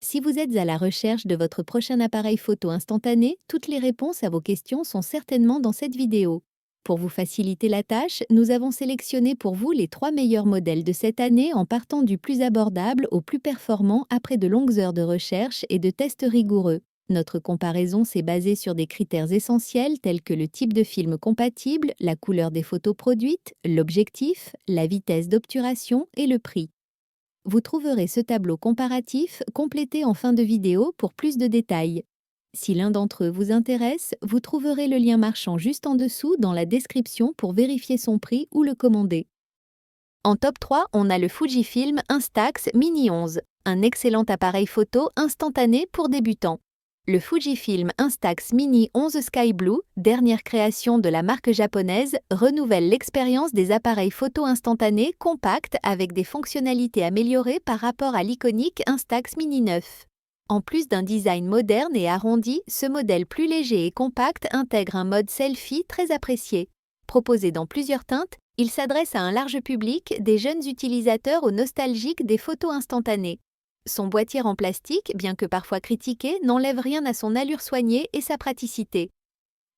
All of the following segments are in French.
Si vous êtes à la recherche de votre prochain appareil photo instantané, toutes les réponses à vos questions sont certainement dans cette vidéo. Pour vous faciliter la tâche, nous avons sélectionné pour vous les 3 meilleurs modèles de cette année en partant du plus abordable au plus performant après de longues heures de recherche et de tests rigoureux. Notre comparaison s'est basée sur des critères essentiels tels que le type de film compatible, la couleur des photos produites, l'objectif, la vitesse d'obturation et le prix. Vous trouverez ce tableau comparatif complété en fin de vidéo pour plus de détails. Si l'un d'entre eux vous intéresse, vous trouverez le lien marchand juste en dessous dans la description pour vérifier son prix ou le commander. En top 3, on a le Fujifilm Instax Mini 11, un excellent appareil photo instantané pour débutants. Le Fujifilm Instax Mini 11 Sky Blue, dernière création de la marque japonaise, renouvelle l'expérience des appareils photo instantanés compacts avec des fonctionnalités améliorées par rapport à l'iconique Instax Mini 9. En plus d'un design moderne et arrondi, ce modèle plus léger et compact intègre un mode selfie très apprécié. Proposé dans plusieurs teintes, il s'adresse à un large public, des jeunes utilisateurs aux nostalgiques des photos instantanées. Son boîtier en plastique, bien que parfois critiqué, n'enlève rien à son allure soignée et sa praticité.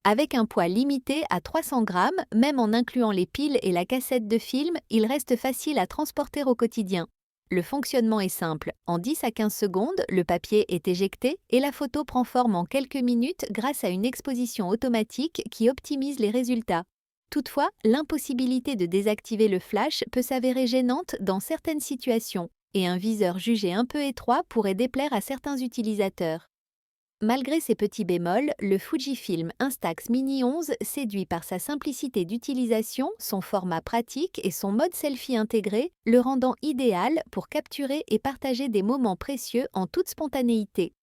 Avec un poids limité à 300 grammes, même en incluant les piles et la cassette de film, il reste facile à transporter au quotidien. Le fonctionnement est simple. En 10 à 15 secondes, le papier est éjecté et la photo prend forme en quelques minutes grâce à une exposition automatique qui optimise les résultats. Toutefois, l'impossibilité de désactiver le flash peut s'avérer gênante dans certaines situations, et un viseur jugé un peu étroit pourrait déplaire à certains utilisateurs. Malgré ces petits bémols, le Fujifilm Instax Mini 11 séduit par sa simplicité d'utilisation, son format pratique et son mode selfie intégré, le rendant idéal pour capturer et partager des moments précieux en toute spontanéité.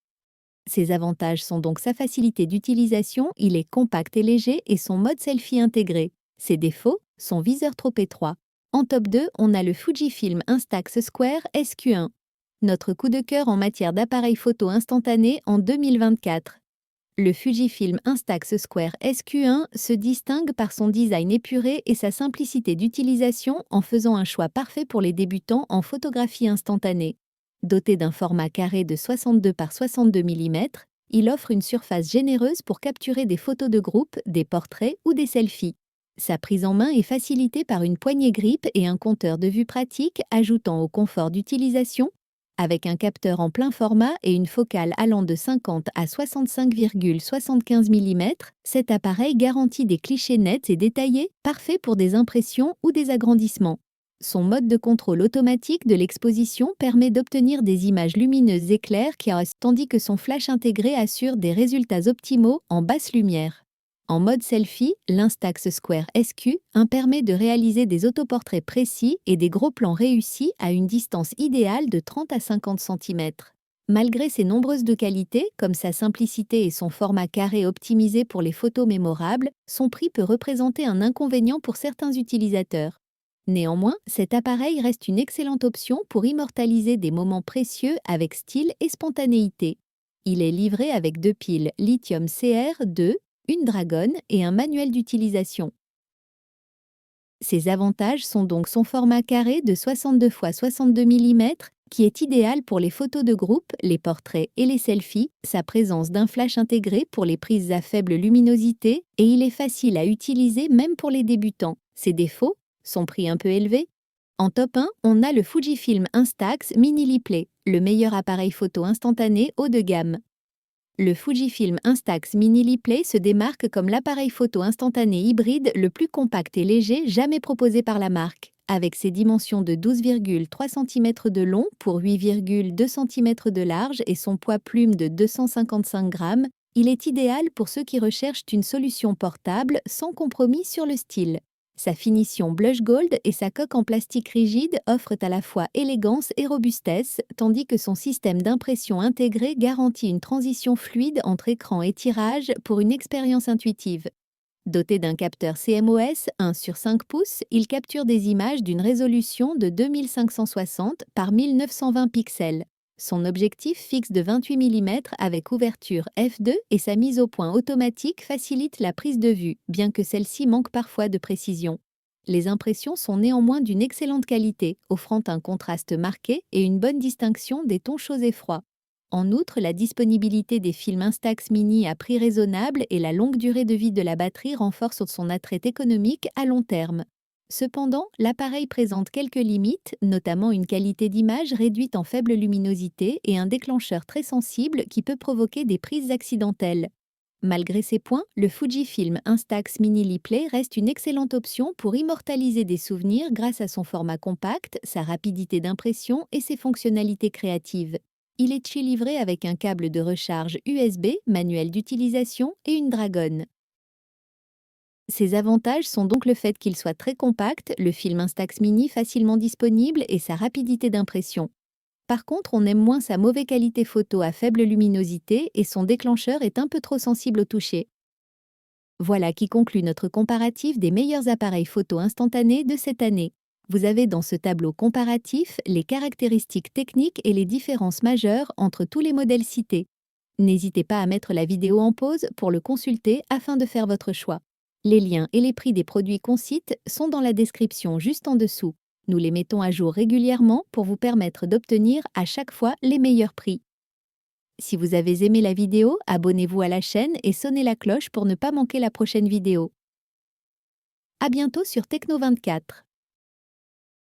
Ses avantages sont donc sa facilité d'utilisation, il est compact et léger, et son mode selfie intégré. Ses défauts, son viseur trop étroit. En top 2, on a le Fujifilm Instax Square SQ1. Notre coup de cœur en matière d'appareil photo instantané en 2024. Le Fujifilm Instax Square SQ1 se distingue par son design épuré et sa simplicité d'utilisation en faisant un choix parfait pour les débutants en photographie instantanée. Doté d'un format carré de 62 par 62 mm, il offre une surface généreuse pour capturer des photos de groupe, des portraits ou des selfies. Sa prise en main est facilitée par une poignée grip et un compteur de vue pratique ajoutant au confort d'utilisation. Avec un capteur en plein format et une focale allant de 50 à 65,75 mm, cet appareil garantit des clichés nets et détaillés, parfaits pour des impressions ou des agrandissements. Son mode de contrôle automatique de l'exposition permet d'obtenir des images lumineuses et claires tandis que son flash intégré assure des résultats optimaux en basse lumière. En mode selfie, l'Instax Square SQ1 permet de réaliser des autoportraits précis et des gros plans réussis à une distance idéale de 30 à 50 cm. Malgré ses nombreuses qualités, comme sa simplicité et son format carré optimisé pour les photos mémorables, son prix peut représenter un inconvénient pour certains utilisateurs. Néanmoins, cet appareil reste une excellente option pour immortaliser des moments précieux avec style et spontanéité. Il est livré avec 2 piles lithium CR2, une dragonne et un manuel d'utilisation. Ses avantages sont donc son format carré de 62 x 62 mm, qui est idéal pour les photos de groupe, les portraits et les selfies, sa présence d'un flash intégré pour les prises à faible luminosité, et il est facile à utiliser même pour les débutants. Ses défauts, son prix un peu élevé. En top 1, on a le Fujifilm Instax Mini Replay, le meilleur appareil photo instantané haut de gamme. Le Fujifilm Instax Mini Replay se démarque comme l'appareil photo instantané hybride le plus compact et léger jamais proposé par la marque. Avec ses dimensions de 12,3 cm de long pour 8,2 cm de large et son poids plume de 255 grammes, il est idéal pour ceux qui recherchent une solution portable sans compromis sur le style. Sa finition blush gold et sa coque en plastique rigide offrent à la fois élégance et robustesse, tandis que son système d'impression intégré garantit une transition fluide entre écran et tirage pour une expérience intuitive. Doté d'un capteur CMOS 1 sur 5 pouces, il capture des images d'une résolution de 2560 par 1920 pixels. Son objectif fixe de 28 mm avec ouverture f2 et sa mise au point automatique facilite la prise de vue, bien que celle-ci manque parfois de précision. Les impressions sont néanmoins d'une excellente qualité, offrant un contraste marqué et une bonne distinction des tons chauds et froids. En outre, la disponibilité des films Instax Mini à prix raisonnable et la longue durée de vie de la batterie renforcent son attrait économique à long terme. Cependant, l'appareil présente quelques limites, notamment une qualité d'image réduite en faible luminosité et un déclencheur très sensible qui peut provoquer des prises accidentelles. Malgré ces points, le Fujifilm Instax Mini Replay reste une excellente option pour immortaliser des souvenirs grâce à son format compact, sa rapidité d'impression et ses fonctionnalités créatives. Il est livré avec un câble de recharge USB, manuel d'utilisation et une dragonne. Ses avantages sont donc le fait qu'il soit très compact, le film Instax Mini facilement disponible et sa rapidité d'impression. Par contre, on aime moins sa mauvaise qualité photo à faible luminosité et son déclencheur est un peu trop sensible au toucher. Voilà qui conclut notre comparatif des meilleurs appareils photo instantanés de cette année. Vous avez dans ce tableau comparatif les caractéristiques techniques et les différences majeures entre tous les modèles cités. N'hésitez pas à mettre la vidéo en pause pour le consulter afin de faire votre choix. Les liens et les prix des produits qu'on cite sont dans la description juste en dessous. Nous les mettons à jour régulièrement pour vous permettre d'obtenir à chaque fois les meilleurs prix. Si vous avez aimé la vidéo, abonnez-vous à la chaîne et sonnez la cloche pour ne pas manquer la prochaine vidéo. À bientôt sur Techno24.